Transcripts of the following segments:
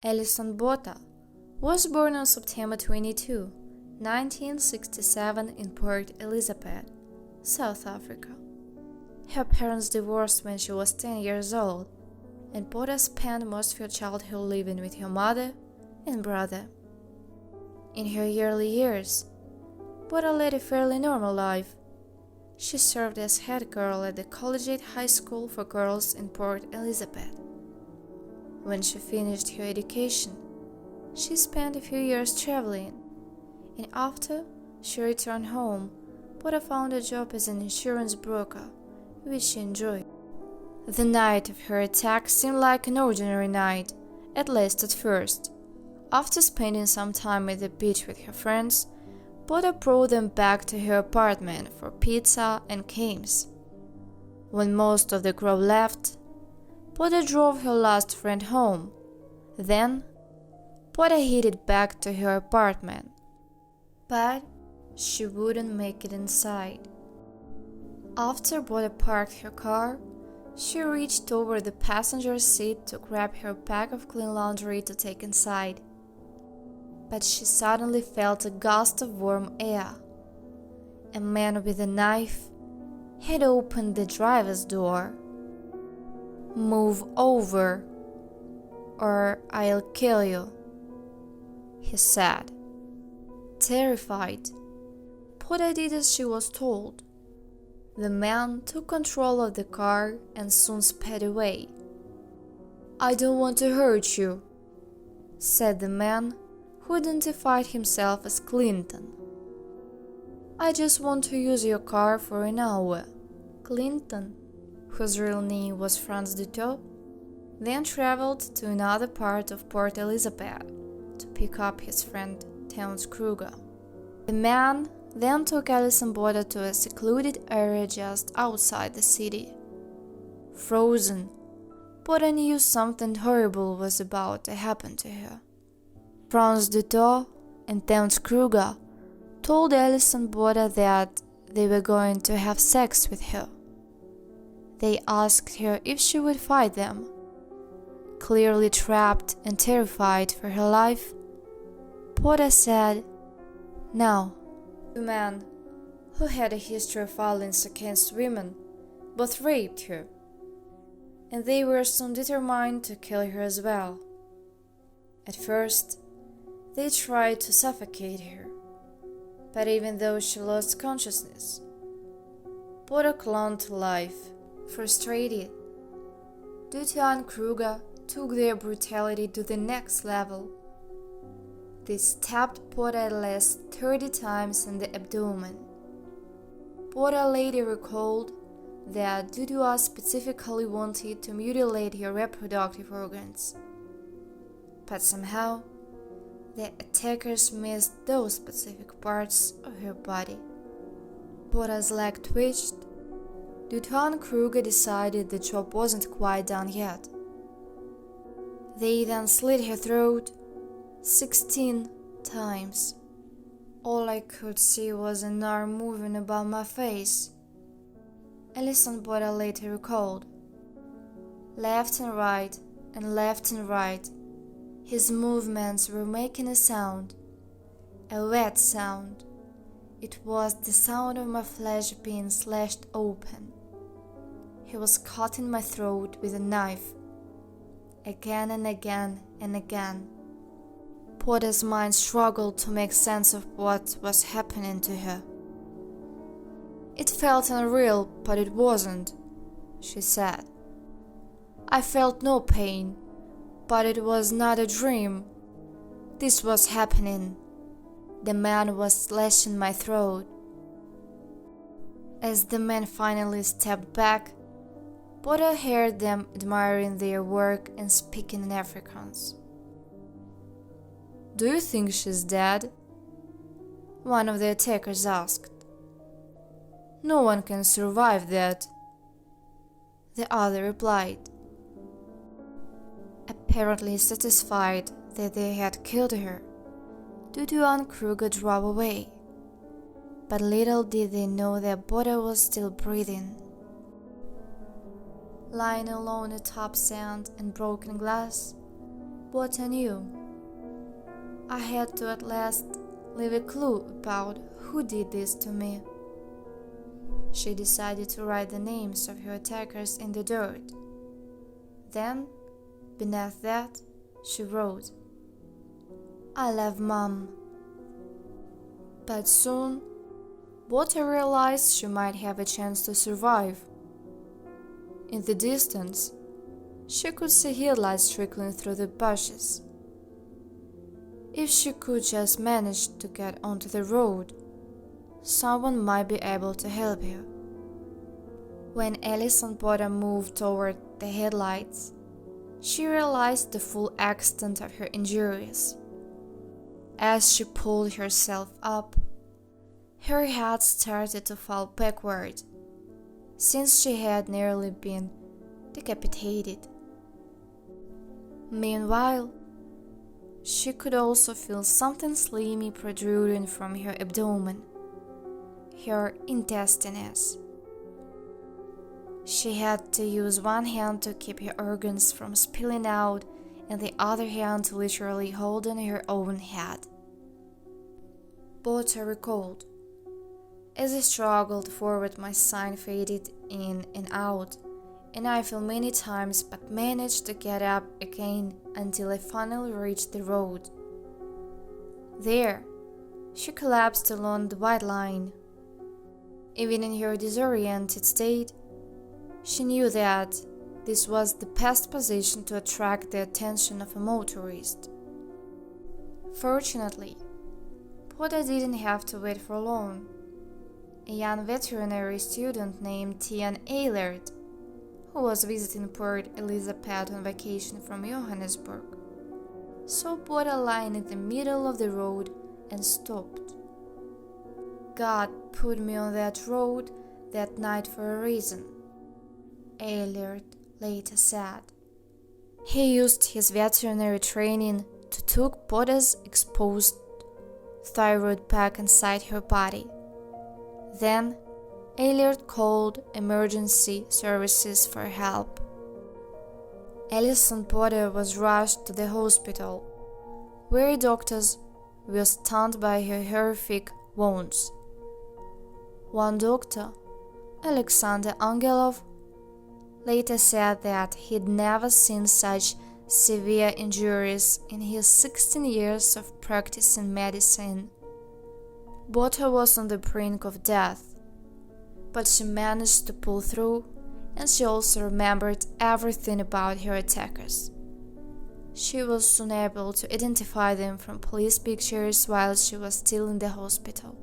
Alison Botha was born on September 22, 1967 in Port Elizabeth, South Africa. Her parents divorced when she was 10 years old, and Botha spent most of her childhood living with her mother and brother. In her early years, Botha led a fairly normal life. She served as head girl at the collegiate high school for girls in Port Elizabeth. When she finished her education, she spent a few years traveling, and after she returned home, Botha found a job as an insurance broker, which she enjoyed. The night of her attack seemed like an ordinary night, at least at first. After spending some time at the beach with her friends, Botha brought them back to her apartment for pizza and games. When most of the group left, Botha drove her last friend home. Then, Botha headed back to her apartment. But she wouldn't make it inside. After Botha parked her car, she reached over the passenger seat to grab her pack of clean laundry to take inside. But she suddenly felt a gust of warm air. A man with a knife had opened the driver's door. "Move over, or I'll kill you," he said. Terrified, Botha did as she was told. The man took control of the car and soon sped away. "I don't want to hurt you," said the man, who identified himself as Clinton. "I just want to use your car for an hour." Clinton, whose real name was Franz Dutot, then traveled to another part of Port Elizabeth to pick up his friend Terence Kruger. The man then took Alison Botha to a secluded area just outside the city. Frozen, Botha knew something horrible was about to happen to her. Franz Dutot and Terence Kruger told Alison Botha that they were going to have sex with her. They asked her if she would fight them. Clearly trapped and terrified for her life, Botha said no. The men, who had a history of violence against women, both raped her, and they were soon determined to kill her as well. At first, they tried to suffocate her, but even though she lost consciousness, Botha clung to life. Frustrated, Dutot and Kruger took their brutality to the next level. They stabbed Botha at least 30 times in the abdomen. Botha later recalled that Dutot specifically wanted to mutilate her reproductive organs. But somehow, the attackers missed those specific parts of her body. Botha's leg twitched. Dutot and Kruger decided the job wasn't quite done yet. They then slit her throat 16 times. All I could see was an arm moving above my face. Alison Botha later recalled. Left and right, and left and right, his movements were making a sound, a wet sound. It was the sound of my flesh being slashed open. He was cutting my throat with a knife, again and again and again. Botha's mind struggled to make sense of what was happening to her. "It felt unreal, but it wasn't," she said. "I felt no pain, but it was not a dream. This was happening. The man was slashing my throat." As the man finally stepped back, Botha heard them admiring their work and speaking in Afrikaans. "Do you think she's dead?" one of the attackers asked. "No one can survive that," the other replied. Apparently satisfied that they had killed her, Dutot and Kruger drove away. But little did they know that Botha was still breathing. Lying alone atop sand and broken glass, Botha knew. I had to at last leave a clue about who did this to me. She decided to write the names of her attackers in the dirt. Then, beneath that, she wrote, "I love Mom." But soon, Botha realized she might have a chance to survive. In the distance, she could see headlights trickling through the bushes. If she could just manage to get onto the road, someone might be able to help her. When Alison Botha moved toward the headlights, she realized the full extent of her injuries. As she pulled herself up, her head started to fall backward, since she had nearly been decapitated. Meanwhile, she could also feel something slimy protruding from her abdomen, her intestines. She had to use one hand to keep her organs from spilling out and the other hand literally holding her own head. Botha recalled, "As I struggled forward, my sight faded in and out, and I fell many times but managed to get up again until I finally reached the road. There, she collapsed along the white line. Even in her disoriented state, she knew that this was the best position to attract the attention of a motorist. Fortunately, Botha didn't have to wait for long. A young veterinary student named Tian Eilert, who was visiting Port Elizabeth on vacation from Johannesburg, saw Botha lying in the middle of the road and stopped. "God put me on that road that night for a reason," Eilert later said. He used his veterinary training to tuck Botha's exposed thyroid back inside her body. Then, Eilert called emergency services for help. Alison Botha was rushed to the hospital, where doctors were stunned by her horrific wounds. One doctor, Alexander Angelov, later said that he'd never seen such severe injuries in his 16 years of practicing medicine. Botha was on the brink of death, but she managed to pull through, and she also remembered everything about her attackers. She was soon able to identify them from police pictures while she was still in the hospital.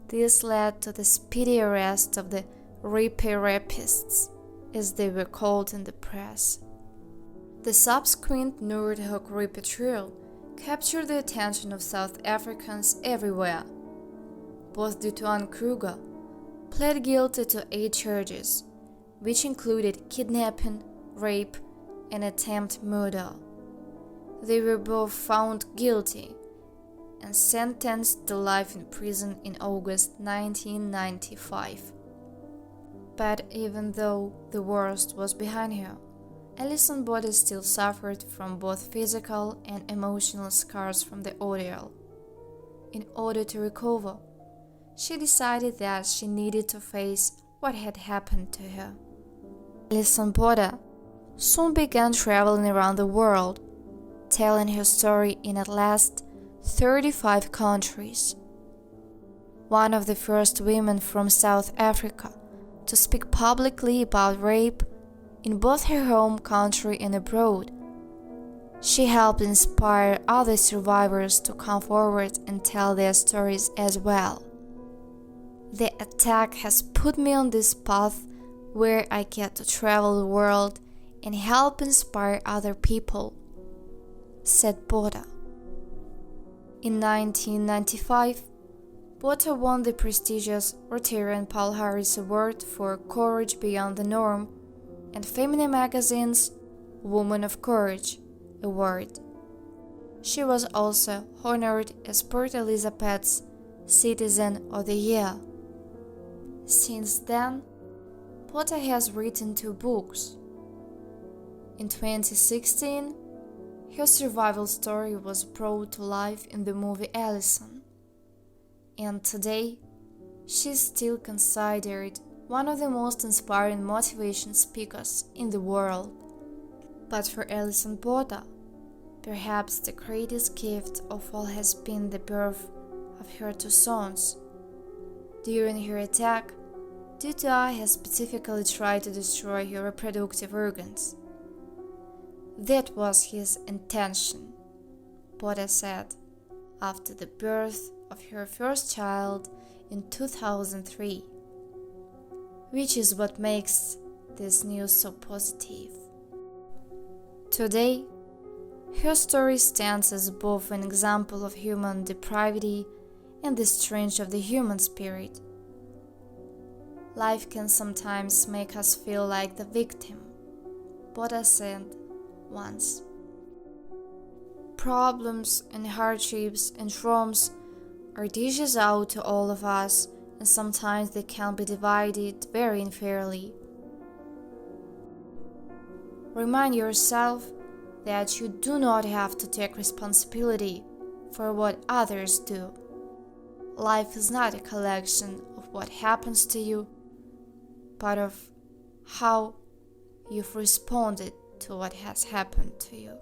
This led to the speedy arrest of the rapists, as they were called in the press. The subsequent Noordhoek repatrial captured the attention of South Africans everywhere. Both Duto and Kruger pled guilty to 8 charges, which included kidnapping, rape, and attempted murder. They were both found guilty and sentenced to life in prison in August 1995. But even though the worst was behind her, Alison Botha still suffered from both physical and emotional scars from the ordeal. In order to recover, she decided that she needed to face what had happened to her. Alison Botha soon began traveling around the world, telling her story in at least 35 countries. One of the first women from South Africa to speak publicly about rape in both her home country and abroad, she helped inspire other survivors to come forward and tell their stories as well. "The attack has put me on this path where I get to travel the world and help inspire other people," said Botha. In 1995, Botha won the prestigious Rotarian Paul Harris Award for Courage Beyond the Norm and Feminine Magazine's Woman of Courage Award. She was also honored as Port Elizabeth's Citizen of the Year. Since then, Botha has written 2 books. In 2016, Her survival story was brought to life in the movie Alison, and today she's still considered one of the most inspiring motivation speakers in the world. But for Alison Botha, perhaps the greatest gift of all has been the birth of her two sons. During her attack, Botha has specifically tried to destroy her reproductive organs. That was his intention, Botha said, after the birth of her first child in 2003, which is what makes this news so positive. Today, her story stands as both an example of human depravity and the strength of the human spirit. Life can sometimes make us feel like the victim, Botha said once. Problems and hardships and traumas are dishes out to all of us, and sometimes they can be divided very unfairly. Remind yourself that you do not have to take responsibility for what others do. Life is not a collection of what happens to you, but of how you've responded to what has happened to you.